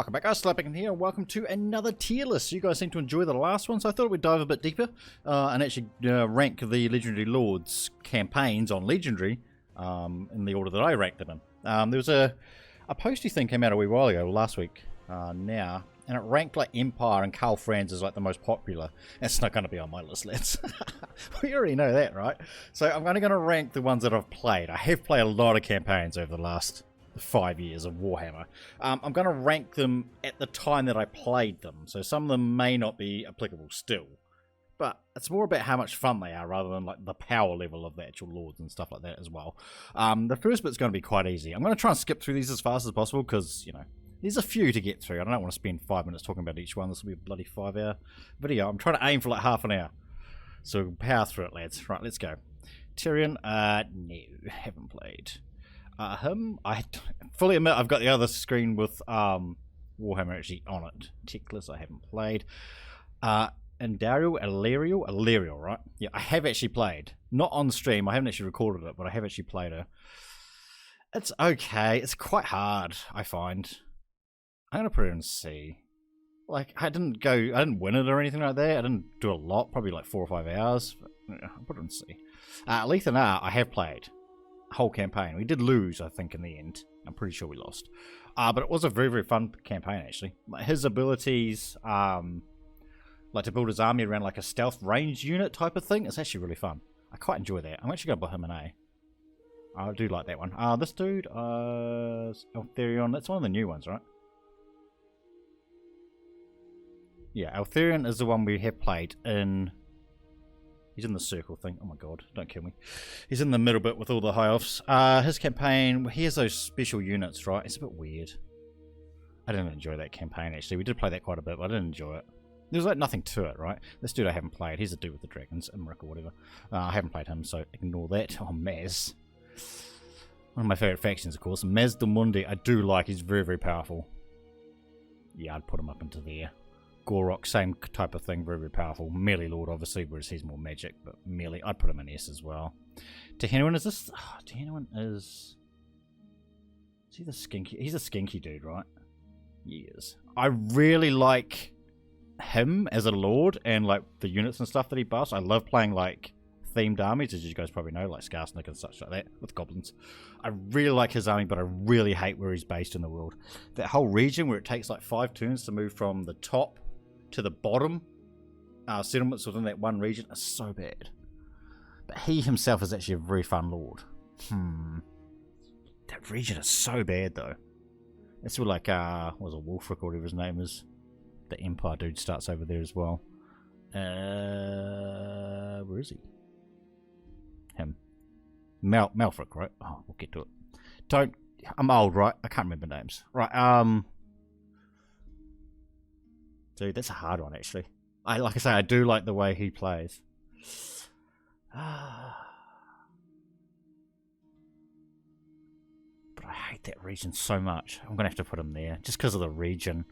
Welcome back, guys. Slapping here, and welcome to another tier list. You guys seem to enjoy the last one, so I thought we'd dive a bit deeper and actually rank the Legendary Lords campaigns on Legendary in the order that I ranked them in. There was a posty thing came out a wee while ago, last week now, and it ranked like Empire and Karl Franz as like the most popular. It's not going to be on my list, lads. We already know that, right? So I'm only going to rank the ones that I've played. I have played a lot of campaigns over the last 5 years of Warhammer. I'm going to rank them at the time that I played them, so some of them may not be applicable still, but it's more about how much fun they are rather than like the power level of the actual lords and stuff like that as well. The first bit's going to be quite easy. I'm going to try and skip through these as fast as possible because, you know, there's a few to get through. I don't want to spend 5 minutes talking about each one. This will be a bloody 5-hour video. I'm trying to aim for like half an hour, so power through it, lads. Right, let's go. Tyrion, no, haven't played. I fully admit I've got the other screen with Warhammer actually on it. Tickless, I haven't played. Illyrio, right? Yeah, I have actually played. Not on stream, I haven't actually recorded it, but I have actually played her. It's okay, it's quite hard, I find. I'm gonna put it in C. Like, I didn't win it or anything like that. I didn't do a lot, probably like 4 or 5 hours. But, yeah, I'll put it in C. Lethan I have played. Whole campaign. We did lose, I think, in the end. I'm pretty sure we lost. But it was a very, very fun campaign, actually. His abilities, like to build his army around like a stealth range unit type of thing, it's actually really fun. I quite enjoy that. I'm actually going to put him in A. I do like that one. This dude, Eltherion, that's one of the new ones, right? Yeah, Eltherion is the one we have played in... He's in the circle thing. Oh my god, don't kill me. He's in the middle bit with all the high offs. His campaign, he has those special units, right? It's a bit weird. I didn't enjoy that campaign, actually. We did play that quite a bit, but I didn't enjoy it. There's like nothing to it, right? This dude I haven't played. He's a dude with the dragons, Imric or whatever. I haven't played him, so ignore that. Oh, Maz. One of my favourite factions, of course. Maz the Mundi, I do like. He's very, very powerful. Yeah, I'd put him up into there. Gorok, same type of thing, very, very powerful. Melee Lord, obviously, whereas he's more magic, but melee, I'd put him in S as well. Tehenowen, is this... Oh, Tehenowen is... Is he the skinky... He's a skinky dude, right? He is. I really like him as a Lord and, like, the units and stuff that he buffs. I love playing, like, themed armies, as you guys probably know, like Skarsnik and such like that, with goblins. I really like his army, but I really hate where he's based in the world. That whole region where it takes, like, 5 turns to move from the top to the bottom settlements within that one region is so bad. But he himself is actually a very fun lord. That region is so bad though. It's sort of like what was it, Wolfric or whatever his name is. The Empire dude starts over there as well. Where is he? Him. Malfric, right? Oh, we'll get to it. I'm old, right? I can't remember names. Right, dude, that's a hard one, actually. Like I say, I do like the way he plays. But I hate that region so much. I'm going to have to put him there, just because of the region.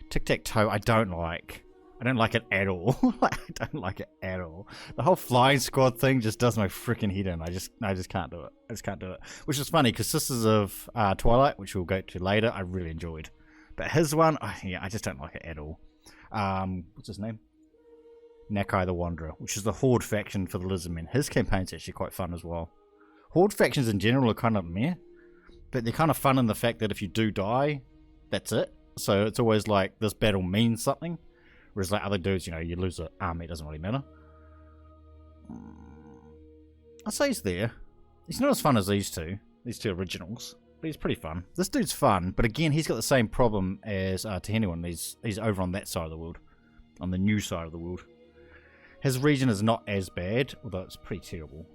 Tic-tac-toe, I don't like. I don't like it at all. I don't like it at all. The whole flying squad thing just does my freaking head in. I just can't do it. I just can't do it. Which is funny, because Sisters of Twilight, which we'll go to later, I really enjoyed. But his one, yeah, I just don't like it at all. What's his name? Nakai the Wanderer, which is the Horde faction for the lizardmen. His campaign's actually quite fun as well. Horde factions in general are kind of meh, but they're kind of fun in the fact that if you do die, that's it. So it's always like this battle means something, whereas like other dudes, you know, you lose an army, it doesn't really matter. I'd say he's there. He's not as fun as these two originals. But he's pretty fun. This dude's fun, but again, he's got the same problem as Tehenowen. He's over on that side of the world. On the new side of the world. His region is not as bad, although it's pretty terrible.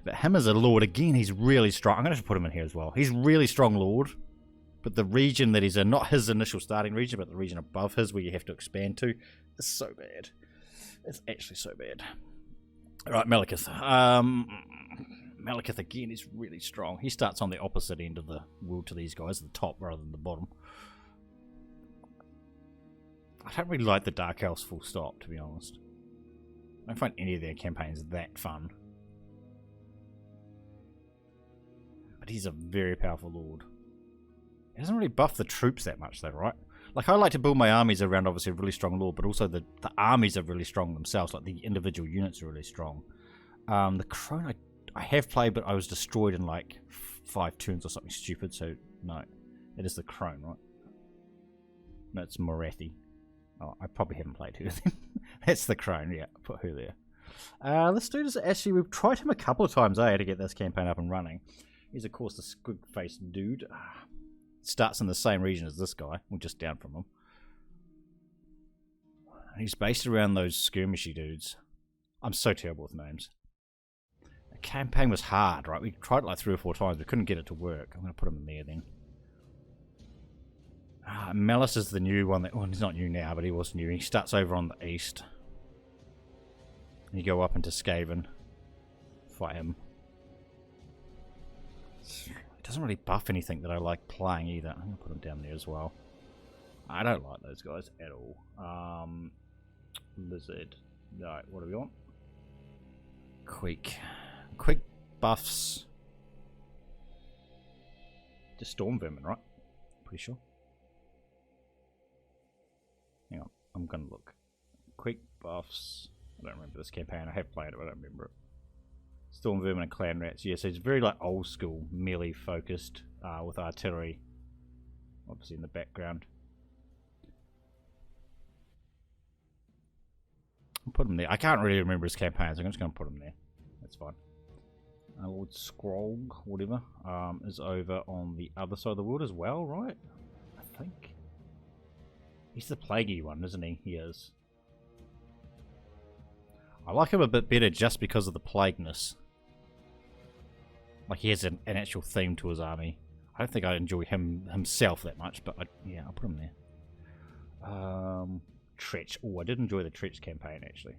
But him as a Lord, again, he's really strong. I'm going to put him in here as well. He's really strong Lord, but the region that he's in, not his initial starting region, but the region above his where you have to expand to, is so bad. It's actually so bad. Alright, Malekith. Malekith again is really strong. He starts on the opposite end of the world to these guys, the top rather than the bottom. I don't really like the Dark Elves full stop, to be honest. I don't find any of their campaigns that fun. But he's a very powerful lord. It doesn't really buff the troops that much though, right? Like, I like to build my armies around, obviously, a really strong lord, but also the armies are really strong themselves. Like, the individual units are really strong. The Crone I have played, but I was destroyed in, like, 5 turns or something stupid, so no. It is the Crone, right? No, it's Morathi. Oh, I probably haven't played her then. That's the Crone, yeah. Put her there. This dude is actually, we've tried him a couple of times, to get this campaign up and running. He's, of course, the squig-faced dude. Starts in the same region as this guy, or just down from him. And he's based around those skirmishy dudes. I'm so terrible with names. The campaign was hard, right? We tried it like 3 or 4 times. We couldn't get it to work. I'm going to put him in there then. Malice is the new one. Well, he's not new now, but he was new. He starts over on the east. And you go up into Skaven. Fight him. Doesn't really buff anything that I like playing either. I'm going to put him down there as well. I don't like those guys at all. Lizard. Right, what do we want? Quick buffs. Just storm vermin, right? Pretty sure. Hang on, I'm going to look. Quick buffs. I don't remember this campaign. I have played it, but I don't remember it. Storm Vermin and Clan Rats, yeah, so it's very like old school, melee focused, with artillery obviously in the background. I'll put him there. I can't really remember his campaigns, so I'm just going to put him there. That's fine. Lord Scrogg, whatever, is over on the other side of the world as well, right? I think. He's the plaguey one, isn't he? He is. I like him a bit better just because of the plagueness. Like, he has an actual theme to his army. I don't think I enjoy him himself that much, but yeah, I'll put him there. Tretch. Oh, I did enjoy the Tretch campaign, actually.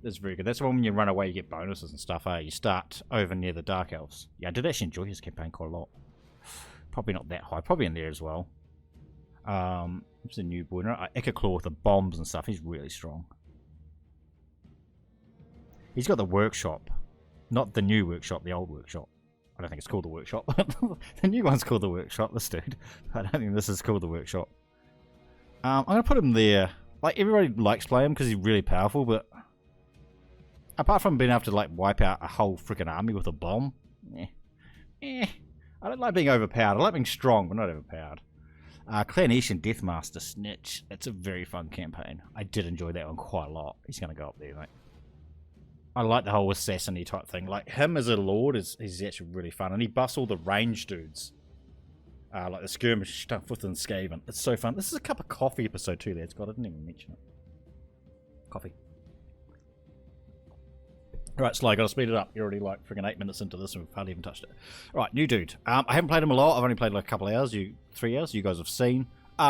That's very good. That's the one when you run away, you get bonuses and stuff, You start over near the Dark Elves. Yeah, I did actually enjoy his campaign quite a lot. Probably not that high. Probably in there as well. It's a new boy. Echoclaw with the bombs and stuff. He's really strong. He's got the workshop. Not the new workshop, the old workshop. I don't think it's called the workshop. The new one's called the workshop, this dude. I don't think this is called the workshop. I'm going to put him there. Like, everybody likes playing him because he's really powerful, but apart from being able to, like, wipe out a whole freaking army with a bomb, I don't like being overpowered. I like being strong, but not overpowered. Clanesian Deathmaster Snitch. It's a very fun campaign. I did enjoy that one quite a lot. He's going to go up there, mate. I like the whole assassin-y type thing. Like, him as a lord is actually really fun. And he buffs all the range dudes. Like the skirmish stuff within Skaven. It's so fun. This is a cup of coffee episode too there. It's got, I didn't even mention it. Coffee. Alright, Sly, gotta speed it up. You're already like freaking 8 minutes into this and we've hardly even touched it. Alright, new dude. I haven't played him a lot. I've only played like a couple of hours. 3 hours. You guys have seen.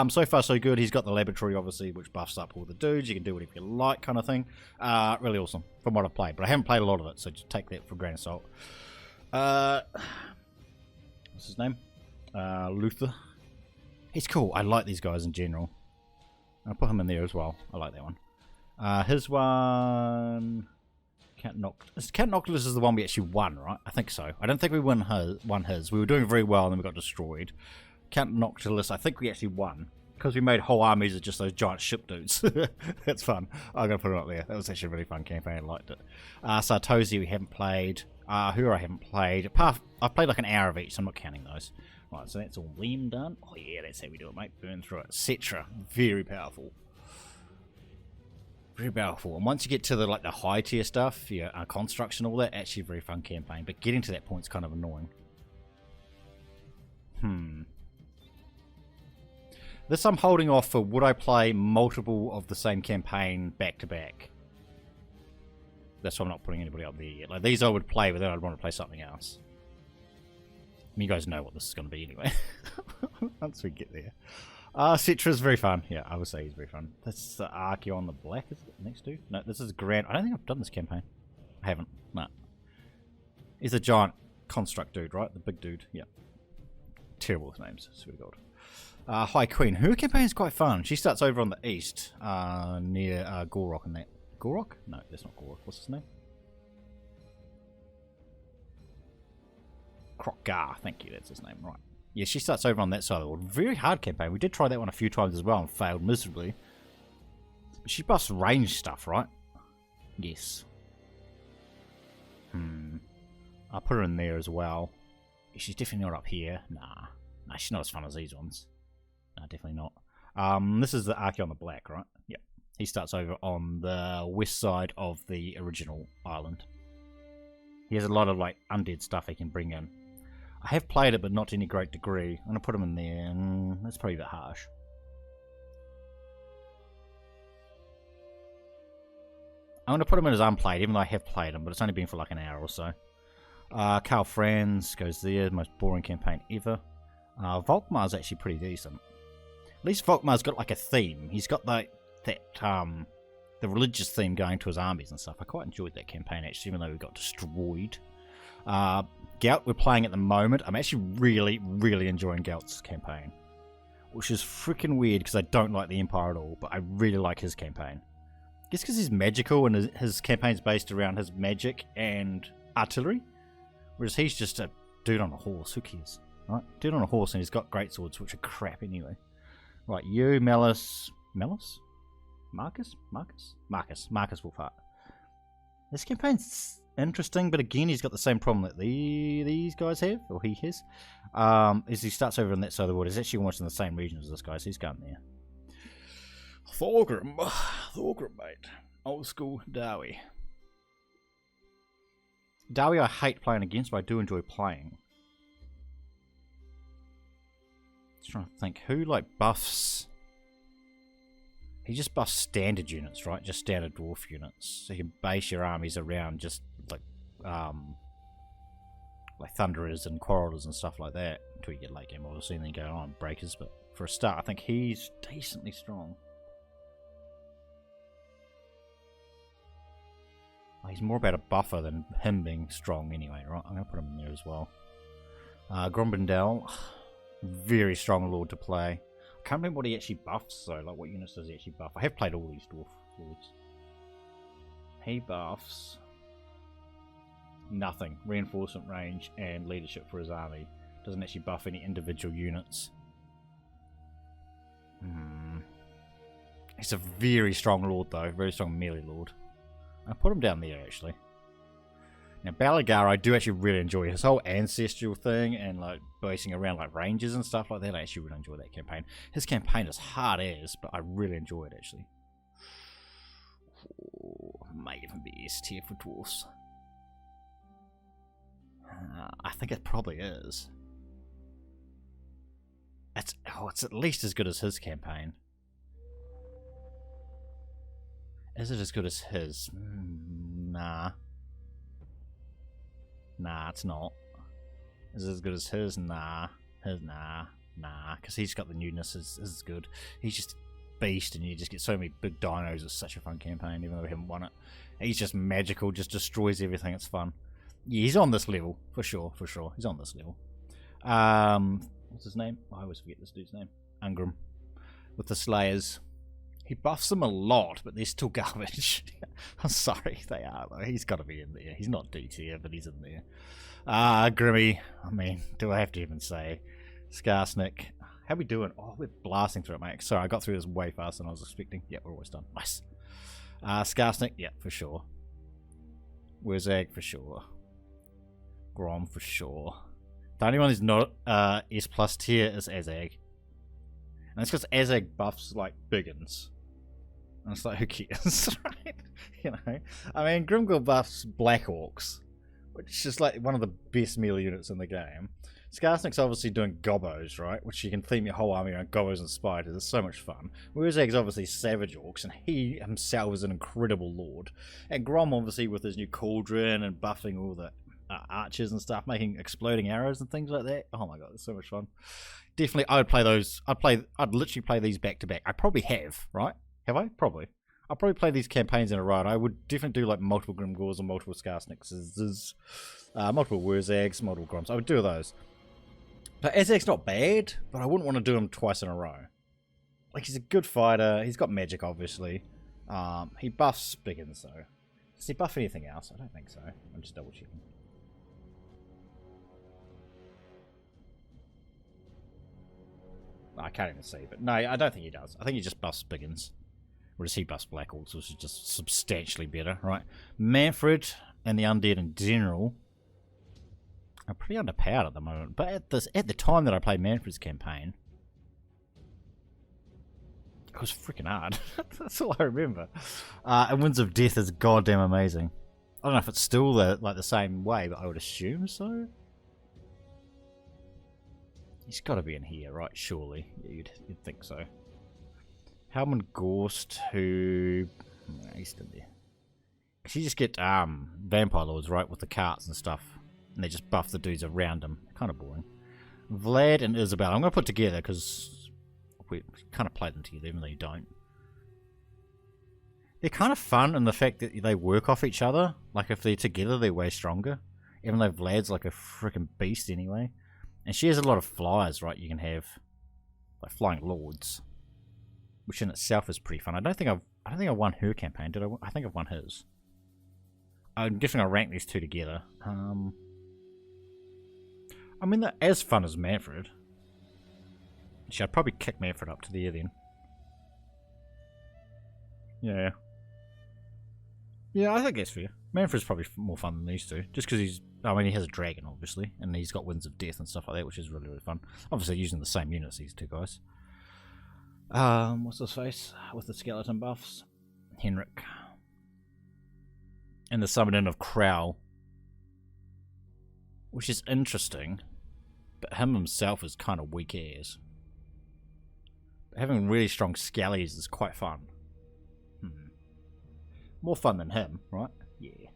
So far so good. He's got the laboratory obviously, which buffs up all the dudes. You can do whatever you like, kind of thing. Really awesome from what I've played, but I haven't played a lot of it, so just take that for a grain of salt. What's his name? Luther. He's cool. I like these guys in general. I'll put him in there as well. I like that one. His one. Count Noctilus is the one we actually won, right? I think so. I don't think we won his. We were doing very well and then we got destroyed. Count Noctilus, I think we actually won. Because we made whole armies of just those giant ship dudes. That's fun. I'm going to put it up there. That was actually a really fun campaign. I liked it. Sartosi we haven't played. Who I haven't played. I've played like an hour of each, so I'm not counting those. Right, so that's all them done. Oh yeah, that's how we do it, mate. Burn through it. Cetra. Very powerful. Very powerful. And once you get to the like the high tier stuff, yeah, construction, all that, actually a very fun campaign. But getting to that point is kind of annoying. This I'm holding off for would I play multiple of the same campaign back to back. That's why I'm not putting anybody up there yet. Like these I would play, but then I'd want to play something else. I mean, you guys know what this is going to be anyway. Once we get there. Cetra's very fun. Yeah, I would say he's very fun. That's the Archeon the Black, is it next to? No, this is Grand. I don't think I've done this campaign. I haven't. No. He's a giant construct dude, right? The big dude. Yeah. Terrible with names. Swear to God. High Queen. Her campaign is quite fun. She starts over on the east, near Gorok and that. Gorok? No, that's not Gorok. What's his name? Krokgar. Thank you. That's his name. Right. Yeah, she starts over on that side of the world. Very hard campaign. We did try that one a few times as well and failed miserably. But she buffs range stuff, right? Yes. I'll put her in there as well. She's definitely not up here. Nah. Nah, she's not as fun as these ones. Nah, definitely not. This is the Archie on the black, right? Yep. He starts over on the west side of the original island. He has a lot of like undead stuff he can bring in. I have played it, but not to any great degree. I'm going to put him in there. That's probably a bit harsh. I'm going to put him in as unplayed, even though I have played him, but it's only been for like an hour or so. Carl Franz goes there, most boring campaign ever. Volkmar's actually pretty decent. At least Volkmar's got like a theme. He's got the religious theme going to his armies and stuff. I quite enjoyed that campaign actually, even though we got destroyed. Gout we're playing at the moment. I'm actually really enjoying Gout's campaign, which is freaking weird because I don't like the Empire at all, but I really like his campaign. I guess because he's magical and his campaign's based around his magic and artillery, whereas he's just a dude on a horse. Who cares? Right? Dude on a horse and he's got great swords, which are crap anyway. Right, you, Marcus Wolfhart. This campaign's interesting, but again, he's got the same problem that these guys have, or he has. Is he starts over on that side of the world. He's actually almost in the same region as this guy, so he's going there. Thorgrim, mate. Old school Dowie. Dowie I hate playing against, but I do enjoy playing. Just trying to think, who like buffs... He just buffs standard units, right? Just standard dwarf units. So you can base your armies around just like Thunderers and Quarrelers and stuff like that until you get late game, obviously, and then go on Breakers. But for a start, I think he's decently strong. He's more about a buffer than him being strong anyway, right? I'm going to put him in there as well. Grombendel, very strong lord to play. I can't remember what he actually buffs, though. Like, what units does he actually buff? I have played all these dwarf lords. He buffs nothing. Reinforcement range and leadership for his army. Doesn't actually buff any individual units. He's a very strong lord, though. Very strong melee lord. I'll put him down there, actually. Now, Balagar, I do actually really enjoy his whole ancestral thing and like basing around like ranges and stuff like that. I actually really enjoy that campaign. His campaign is hard as, but I really enjoy it actually. Might even be S tier for dwarfs. I think it probably is. It's at least as good as his campaign. Is it as good as his? Nah. Nah, it's not. Is it as good as his? Nah. Nah. Because he's got the newness. Is good. He's just beast, and you just get so many big dinos. It's such a fun campaign, even though we haven't won it. He's just magical, just destroys everything. It's fun. Yeah, he's on this level for sure. He's on this level. What's his name? I always forget this dude's name. Ungram with the Slayers. He buffs them a lot, but they're still garbage. I'm sorry, they are though. He's got to be in there. He's not D tier, but he's in there. Grimmy. I mean, do I have to even say? Skarsnik. How we doing? Oh, we're blasting through it, mate. Sorry, I got through this way faster than I was expecting. Yeah, we're almost done. Nice. Skarsnik, yeah, for sure. Wurzag, for sure. Grom, for sure. The only one who's not S plus tier is Azag. And it's because Azag buffs like Biggins. And it's like, who cares, right? You know? I mean, Grimgor buffs Black Orcs, which is like one of the best melee units in the game. Skarsnik's obviously doing Gobbos, right? Which you can theme your whole army around Gobbos and Spiders. It's so much fun. Wurzag's obviously Savage Orcs, and he himself is an incredible lord. And Grom, obviously, with his new Cauldron and buffing all the archers and stuff, making exploding arrows and things like that. Oh my god, it's so much fun. Definitely, I would play those. I'd literally play these back to back. I probably have, right? Have I? Probably. I'll probably play these campaigns in a row. And I would definitely do like multiple Grimgors and multiple Skarsniks, multiple Wurzags, multiple Groms. I would do those. But Azag's not bad, but I wouldn't want to do him twice in a row. Like, he's a good fighter. He's got magic, obviously. He buffs Biggins, though. Does he buff anything else? I don't think so. I'm just double checking. I can't even see, but no, I don't think he does. I think he just buffs Biggins. Or does he buffs Black Orcs, which is just substantially better, right? Manfred and the undead in general are pretty underpowered at the moment. But at the time that I played Manfred's campaign, it was freaking hard. That's all I remember. And Winds of Death is goddamn amazing. I don't know if it's still the same way, but I would assume so. He's got to be in here, right? Surely, yeah, you'd think so. Helman Gorst, who he's in there. Cause you just get vampire lords, right, with the carts and stuff, and they just buff the dudes around them. Kind of boring. Vlad and Isabel, I'm gonna put together because we kind of play them together, even though you don't. They're kind of fun in the fact that they work off each other. Like if they're together, they're way stronger. Even though Vlad's like a freaking beast anyway. And she has a lot of flyers, right? You can have like flying lords, which in itself is pretty fun. I don't think I won her campaign, did I? I think I've won his. I'm guessing I'll rank these two together. I mean, they're as fun as Manfred. Actually, I'd probably kick Manfred up to there then. Yeah. Yeah, I think that's fair. Manfred's probably more fun than these two, just because he has a dragon, obviously, and he's got Winds of Death and stuff like that, which is really, really fun. Obviously, using the same units, these two guys. What's his face? With the skeleton buffs? Henrik. And the summon in of Crow. Which is interesting, but him himself is kind of weak as. But having really strong skellies is quite fun. More fun than him, right? Yeah.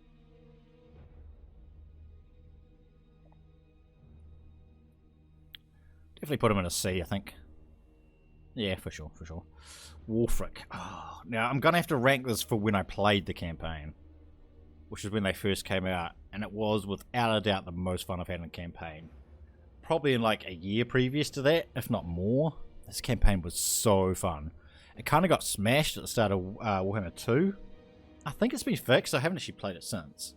Definitely put him in a C, I think. Yeah, for sure, for sure. Warfric. Oh, now, I'm going to have to rank this for when I played the campaign. Which is when they first came out. And it was, without a doubt, the most fun I've had in a campaign. Probably in like a year previous to that, if not more. This campaign was so fun. It kind of got smashed at the start of Warhammer 2. I think it's been fixed. I haven't actually played it since.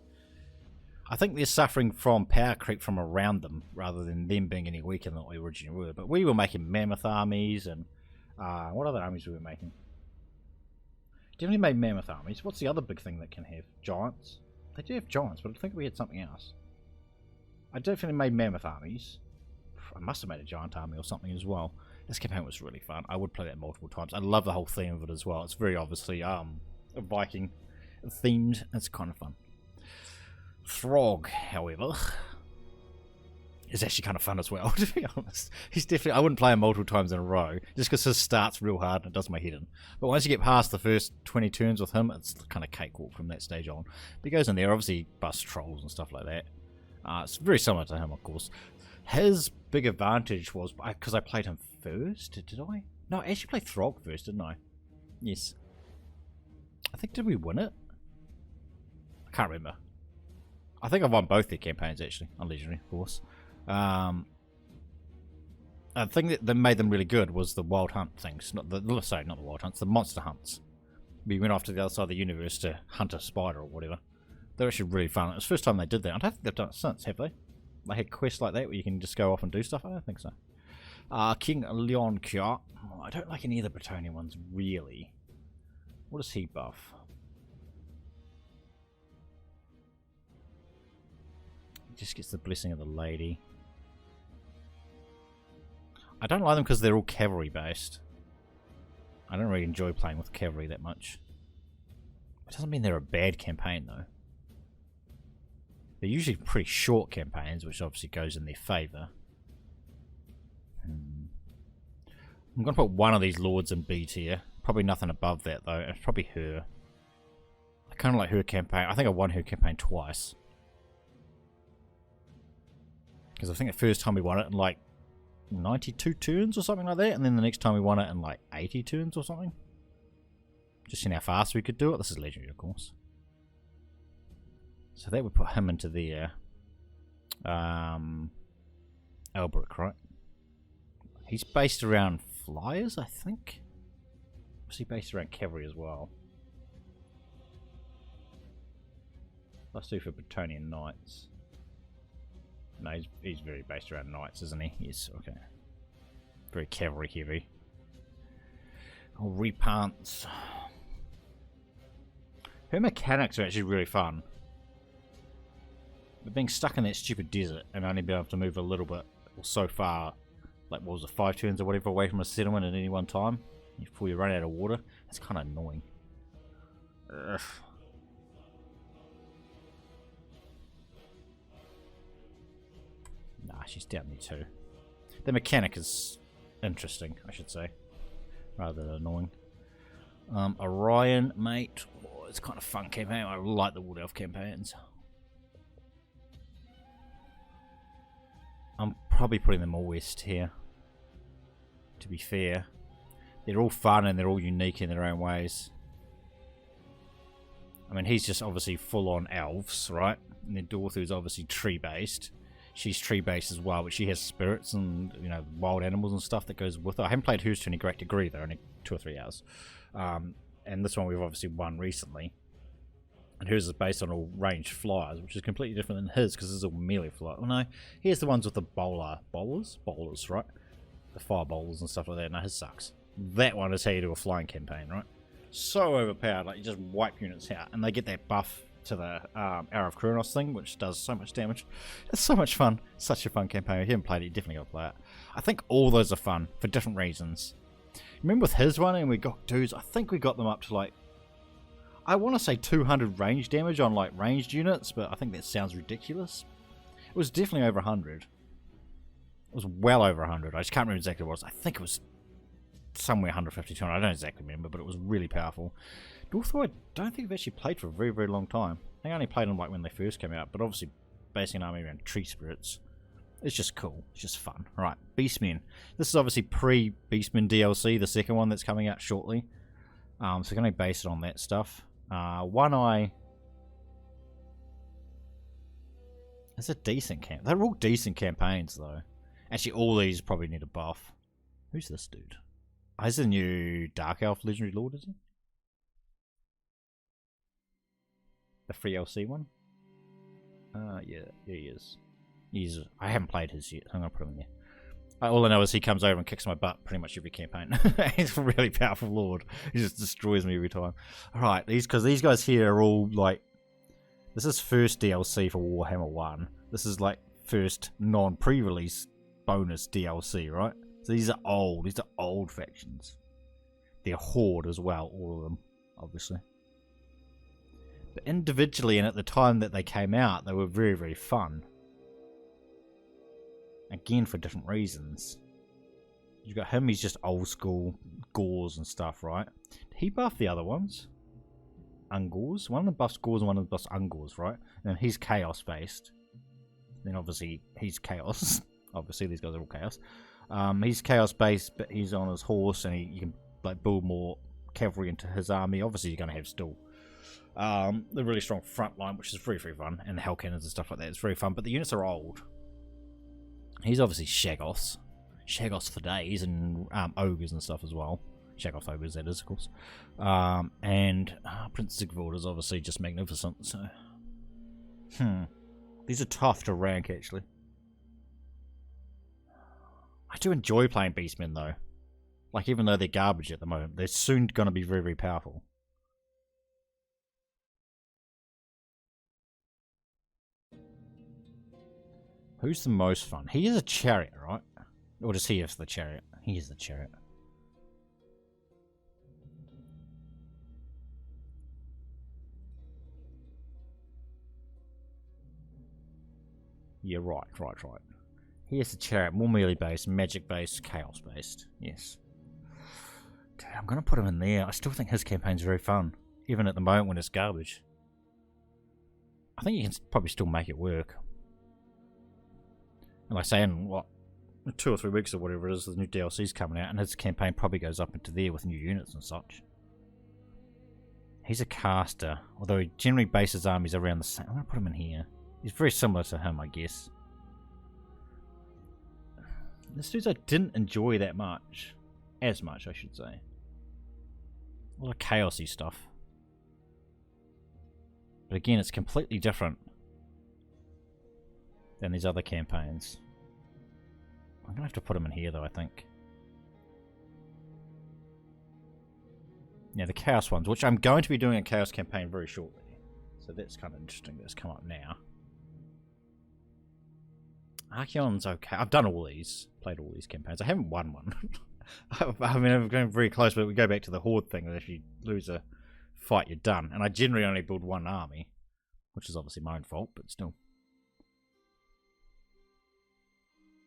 I think they're suffering from power creep from around them, rather than them being any weaker than what they originally were. But we were making mammoth armies, and what other armies were we making? Definitely made mammoth armies. What's the other big thing that can have? Giants? They do have giants, but I think we had something else. I definitely made mammoth armies. I must have made a giant army or something as well. This campaign was really fun. I would play that multiple times. I love the whole theme of it as well. It's very obviously a Viking themed. It's kind of fun. Throg, however, is actually kind of fun as well, to be honest. He's definitely, I wouldn't play him multiple times in a row, just because his start's real hard and it does my head in. But once you get past the first 20 turns with him, it's kind of cakewalk from that stage on. But he goes in there, obviously busts trolls and stuff like that. It's very similar to him, of course. His big advantage was, because I played him first, did I? No, I actually played Throg first, didn't I? Yes. I think, did we win it? I can't remember. I think I've won both their campaigns, actually, on Legendary, of course. A thing that made them really good was the wild hunt things. Not the wild hunts, the monster hunts. We went off to the other side of the universe to hunt a spider or whatever. They were actually really fun. It was the first time they did that. I don't think they've done it since, have they? They had quests like that where you can just go off and do stuff? I don't think so. King Leon Kya. Oh, I don't like any of the Bretonnia ones, really. What does he buff? He just gets the blessing of the lady. I don't like them because they're all cavalry based. I don't really enjoy playing with cavalry that much. It doesn't mean they're a bad campaign though. They're usually pretty short campaigns, which obviously goes in their favour. I'm going to put one of these lords in B tier. Probably nothing above that though. It's probably her. I kind of like her campaign. I think I won her campaign twice. Because I think the first time we won it in like 92 turns or something like that, and then the next time we won it in like 80 turns or something. Just seeing how fast we could do it. This is legendary, of course. So that would put him into the Albrecht, right? He's based around flyers, I think. Was he based around cavalry as well? Let's do for Bretonnian knights. No, he's very based around knights, isn't he? Yes, okay. Very cavalry heavy. Oh, repants. Her mechanics are actually really fun. But being stuck in that stupid desert and only being able to move a little bit or so far, like what was it, 5 turns or whatever away from a settlement at any one time before you run out of water, that's kind of annoying. Ugh. Nah, she's down there too. The mechanic is interesting, I should say, rather than annoying. Orion, mate. Oh, it's kind of fun campaign. I like the Wood Elf campaigns. I'm probably putting them all west here. To be fair, they're all fun and they're all unique in their own ways. I mean, he's just obviously full-on elves, right? And then Dorthu's obviously tree-based. She's tree-based as well, but she has spirits and, you know, wild animals and stuff that goes with her. I haven't played hers to any great degree, though, only 2 or 3 hours. And this one we've obviously won recently. And hers is based on all ranged flyers, which is completely different than his, because this is all melee fly. Oh no, here's the ones with the bowlers, right? The fire bowlers and stuff like that. No, his sucks. That one is how you do a flying campaign, right? So overpowered, like you just wipe units out, and they get that buff to the Hour of Kronos thing, which does so much damage. It's so much fun. Such a fun campaign. If you haven't played it, you definitely got to play it. I think all those are fun for different reasons. Remember with his one, and we got dudes, I think we got them up to like, I want to say 200 range damage on like ranged units, but I think that sounds ridiculous. It was definitely over 100. It was well over 100. I just can't remember exactly what it was. I think it was somewhere 150, 200. I don't exactly remember, but it was really powerful. Dorthu, I don't think I've actually played for a very, very long time. I think I only played them like when they first came out, but obviously basing an army around tree spirits. It's just cool. It's just fun. Right, Beastmen. This is obviously pre-Beastmen DLC, the second one that's coming out shortly. So we're going to base it on that stuff. One Eye is a decent camp. They're all decent campaigns, though. Actually, all these probably need a buff. Who's this dude? Oh, he's the new Dark Elf Legendary Lord, is he? The free LC one? Yeah, he is. I haven't played his yet. I'm going to put him in there. All I know is he comes over and kicks my butt pretty much every campaign. He's a really powerful lord. He just destroys me every time. Alright, because these guys here are all like... This is first DLC for Warhammer 1. This is like first non-pre-release bonus DLC, right? So these are old. These are old factions. They're Horde as well, all of them, obviously. But individually and at the time that they came out, they were very, very fun. Again, for different reasons. You've got him, he's just old school Gauls and stuff, right? Did he buff the other ones? Ungors? One of them buffs Gauls and one of them buffs Ungors, right? And he's chaos based. Then obviously he's chaos. Obviously these guys are all chaos. He's chaos based, but he's on his horse and you can like build more cavalry into his army. Obviously you're going to have still the really strong front line, which is very, very fun. And the hell cannons and stuff like that. It's very fun, but the units are old. He's obviously Shaggoths. Shaggoths for days and ogres and stuff as well. Shaggoth ogres, that is, of course. And Prince Sigvald is obviously just magnificent, so... These are tough to rank, actually. I do enjoy playing Beastmen, though. Like, even though they're garbage at the moment, they're soon going to be very, very powerful. Who's the most fun? He is a chariot, right? Or does he have the chariot? He is the chariot. Yeah, right. He is the chariot. More melee based, magic based, chaos based. Yes. Dude, I'm going to put him in there. I still think his campaign's very fun. Even at the moment when it's garbage. I think you can probably still make it work. And like I say, in what, 2 or 3 weeks or whatever it is, the new DLC's coming out, and his campaign probably goes up into there with new units and such. He's a caster, although he generally bases his armies around the same. I'm going to put him in here. He's very similar to him, I guess. This dude I didn't enjoy that much. As much, I should say. A lot of chaosy stuff. But again, it's completely different than these other campaigns. I'm going to have to put him in here, though, I think. Yeah, the Chaos ones, which I'm going to be doing a Chaos campaign very shortly. So that's kind of interesting that's come up now. Archaon's okay. I've done all these, played all these campaigns. I haven't won one. I mean, I'm going very close, but we go back to the Horde thing, that if you lose a fight, you're done. And I generally only build one army, which is obviously my own fault, but still.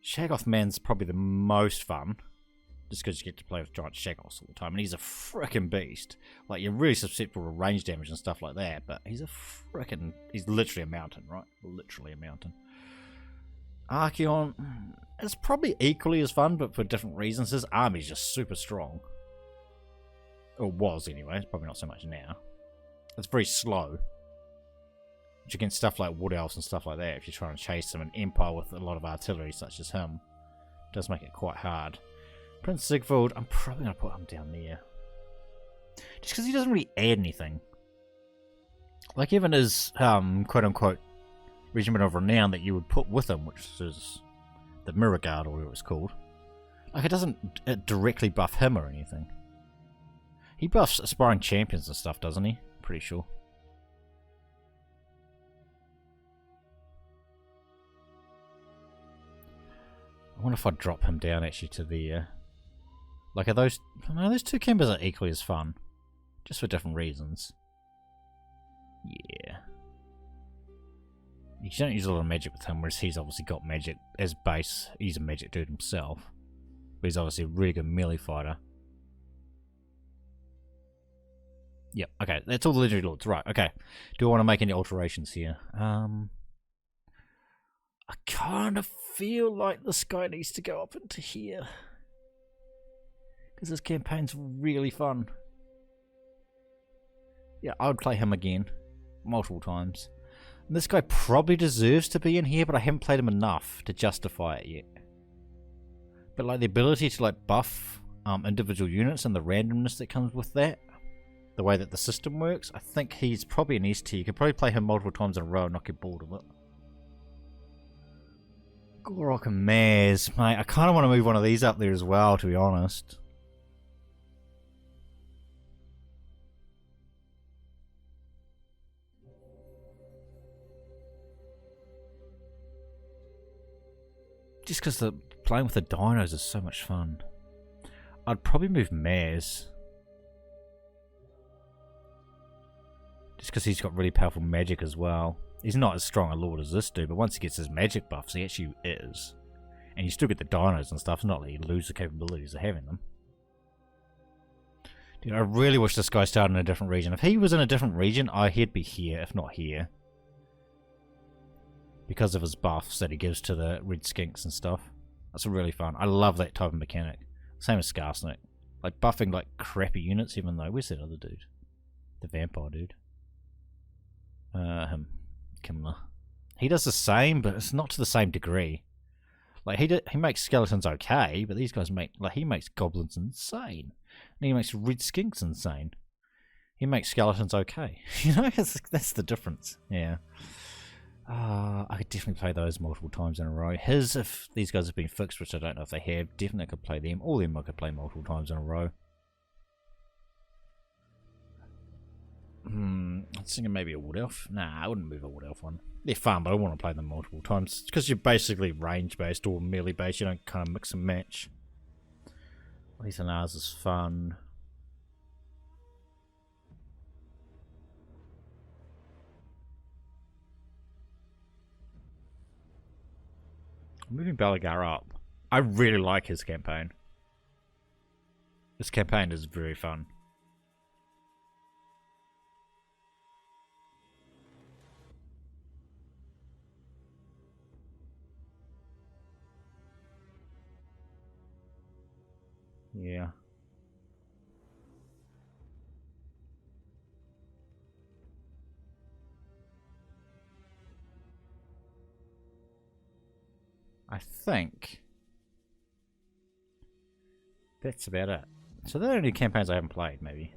Shaggoth Man's probably the most fun, just because you get to play with giant Shaggoths all the time, and he's a frickin' beast. Like, you're really susceptible to range damage and stuff like that, but he's he's literally a mountain, right? Literally a mountain. Archaon is probably equally as fun, but for different reasons. His army's just super strong. Or was, anyway. It's probably not so much now. It's very slow. Which against stuff like Wood Elves and stuff like that, if you're trying to chase them, an Empire with a lot of artillery such as him, does make it quite hard. Prince Sigvald, I'm probably going to put him down there. Just because he doesn't really add anything. Like even his, quote-unquote, Regiment of Renown that you would put with him, which is the Mirror Guard or whatever it's called. Like, it doesn't directly buff him or anything. He buffs aspiring champions and stuff, doesn't he? Pretty sure. I wonder if I'd drop him down actually to the... like, are those... No, those two campers are equally as fun. Just for different reasons. Yeah. You don't use a lot of magic with him, whereas he's obviously got magic as base. He's a magic dude himself. But he's obviously a really good melee fighter. Yep, okay, that's all the legendary lords. Right, okay. Do I want to make any alterations here? I kind of feel like this guy needs to go up into here. Because this campaign's really fun. Yeah, I would play him again. Multiple times. And this guy probably deserves to be in here, but I haven't played him enough to justify it yet. But like the ability to like buff individual units and the randomness that comes with that, the way that the system works, I think he's probably an S tier. You could probably play him multiple times in a row and not get bored of it. Gorok and Maz, mate. I kind of want to move one of these up there as well, to be honest. Just because playing with the dinos is so much fun. I'd probably move Maz. Just because he's got really powerful magic as well. He's not as strong a lord as this dude, but once he gets his magic buffs, he actually is. And you still get the dinos and stuff, it's not that you lose the capabilities of having them. Dude, I really wish this guy started in a different region. If he was in a different region, he'd be here, if not here. Because of his buffs that he gives to the red skinks and stuff. That's really fun. I love that type of mechanic. Same as Skarsnik. Like buffing like crappy units, even though... Where's that other dude? The vampire dude. Him. Kimler. He does the same, but it's not to the same degree. Like he makes skeletons okay, but these guys he makes goblins insane. And he makes red skinks insane. He makes skeletons okay. You know, that's the difference. Yeah. I could definitely play those multiple times in a row. If these guys have been fixed, which I don't know if they have, definitely could play them. All of them I could play multiple times in a row. I'm thinking maybe a Wood Elf. Nah, I wouldn't move a Wood Elf one. They're fun, but I want to play them multiple times. Because you're basically range-based or melee-based. You don't kind of mix and match. These and ours is fun. I'm moving Balagar up. I really like his campaign. This campaign is very fun. Yeah. I think that's about it. So they're the only campaigns I haven't played, maybe.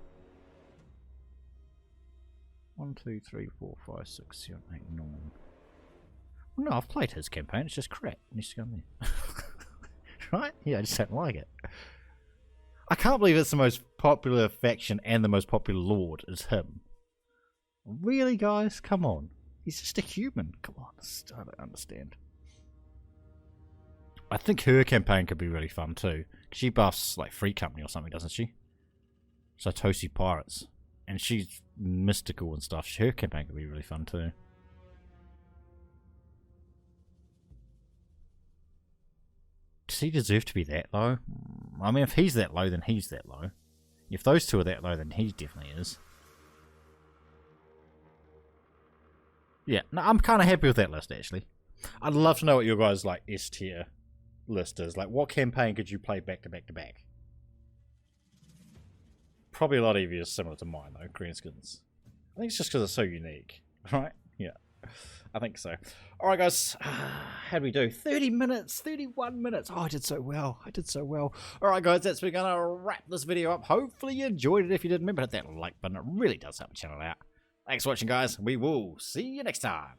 1, 2, 3, 4, 5, 6, 7, 8, 9. Well, no, I've played his campaign. It's just crap. It needs to go in there. Right? Yeah, I just don't like it. I can't believe it's the most popular faction and the most popular lord is him. Really, guys? Come on. He's just a human. Come on. I don't understand. I think her campaign could be really fun too. She buffs like Free Company or something, doesn't she? Satoshi Pirates. And she's mystical and stuff. Her campaign could be really fun too. Does he deserve to be that low? I mean, if he's that low, then he's that low. If those two are that low, then he definitely is. Yeah, no, I'm kind of happy with that list, actually. I'd love to know what your guys' like S tier list is. Like, what campaign could you play back to back to back? Probably a lot easier, similar to mine, though, Greenskins. I think it's just because it's so unique, right? Yeah, I think so. Alright, guys, how do we do? 30 minutes, 31 minutes. Oh, I did so well. I did so well. Alright, guys, that's we're going to wrap this video up. Hopefully you enjoyed it. If you did, remember to hit that like button. It really does help the channel out. Thanks for watching, guys. We will see you next time.